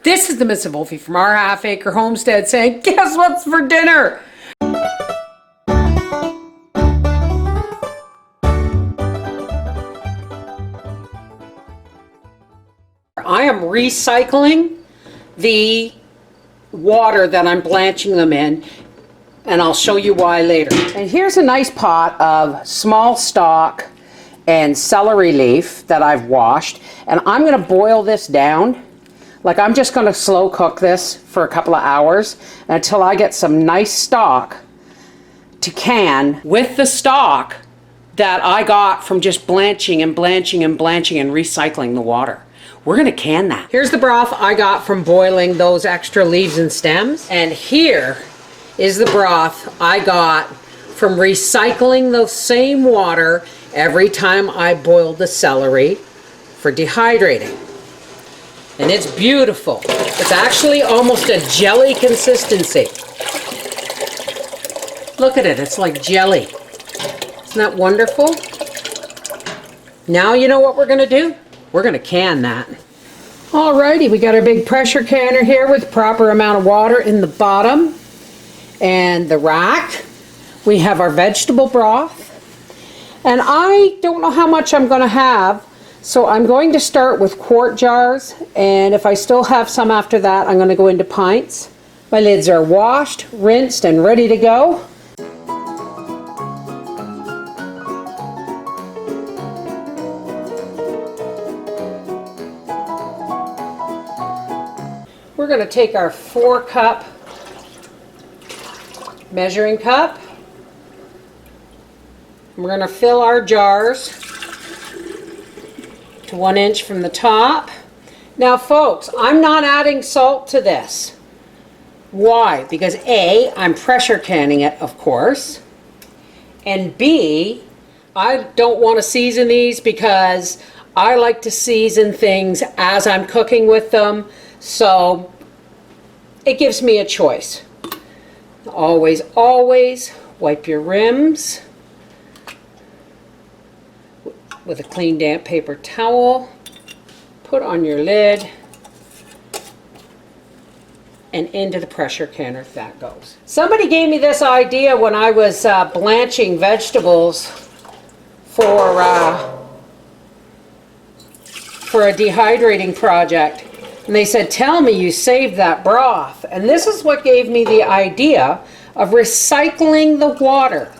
This is the Miss Wolfie from our half-acre homestead saying, guess what's for dinner? I am recycling the water that I'm blanching them in, and I'll show you why later. And here's a nice pot of small stalk and celery leaf that I've washed, and I'm going to boil this down. Like, I'm just going to slow cook this for a couple of hours until I get some nice stock to can with the stock that I got from just blanching and blanching and blanching and recycling the water. We're going to can that. Here's the broth I got from boiling those extra leaves and stems. And here is the broth I got from recycling the same water every time I boiled the celery for dehydrating. And it's beautiful. It's actually almost a jelly consistency. Look at it, it's like jelly. Isn't that wonderful? Now you know what we're gonna do? We're gonna can that. Alrighty, we got our big pressure canner here with proper amount of water in the bottom and the rack. We have our vegetable broth. And I don't know how much I'm gonna have, so I'm going to start with quart jars, and if I still have some after that, I'm going to go into pints. My lids are washed, rinsed, and ready to go. We're going to take our 4-cup measuring cup. We're going to fill our jars to 1 inch from the top. Now folks, I'm not adding salt to this. Why? Because A, I'm pressure canning it, of course, and B, I don't want to season these because I like to season things as I'm cooking with them, so it gives me a choice. Always, always wipe your rims with a clean damp paper towel, put on your lid, and into the pressure canner that goes. Somebody gave me this idea when I was blanching vegetables for a dehydrating project, and they said, tell me you saved that broth. And this is what gave me the idea of recycling the water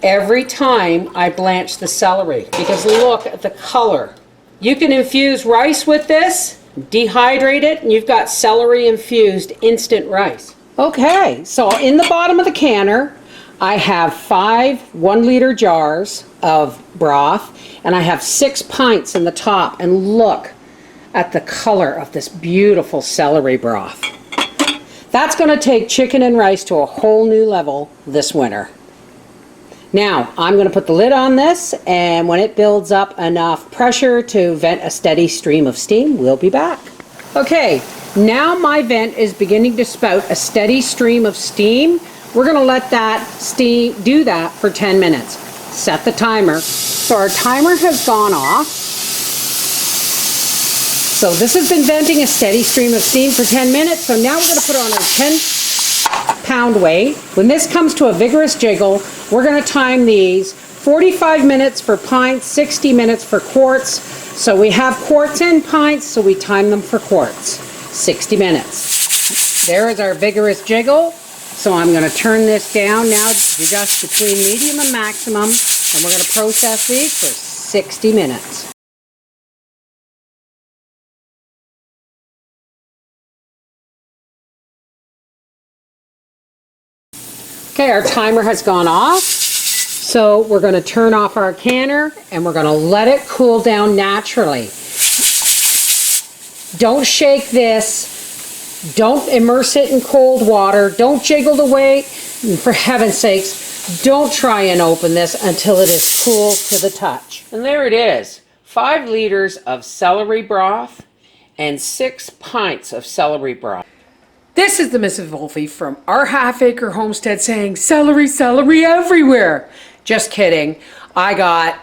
every time I blanch the celery, because look at the color. You can infuse rice with this, dehydrate it, and you've got celery infused instant rice. Okay, so in the bottom of the canner, I have 5 1-liter jars of broth, and I have 6 pints in the top, and look at the color of this beautiful celery broth. That's going to take chicken and rice to a whole new level this winter. Now, I'm going to put the lid on this, and when it builds up enough pressure to vent a steady stream of steam, we'll be back. Okay, now my vent is beginning to spout a steady stream of steam. We're going to let that steam do that for 10 minutes. Set the timer. So our timer has gone off. So this has been venting a steady stream of steam for 10 minutes. So now we're going to put on our 10-pound weight. When this comes to a vigorous jiggle, we're going to time these 45 minutes for pints, 60 minutes for quarts. So we have quarts and pints, so we time them for quarts. 60 minutes. There is our vigorous jiggle. So I'm going to turn this down now to just between medium and maximum, and we're going to process these for 60 minutes. Okay, our timer has gone off, so we're going to turn off our canner and we're going to let it cool down naturally. Don't shake this, don't immerse it in cold water, don't jiggle the weight, and for heaven's sakes, don't try and open this until it is cool to the touch. And there it is, 5 liters of celery broth and 6 pints of celery broth. This is the Mrs. Wolfie from our half-acre homestead saying, celery, celery everywhere. Just kidding. I got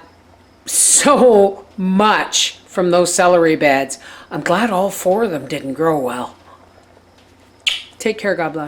so much from those celery beds. I'm glad all 4 of them didn't grow well. Take care, God bless.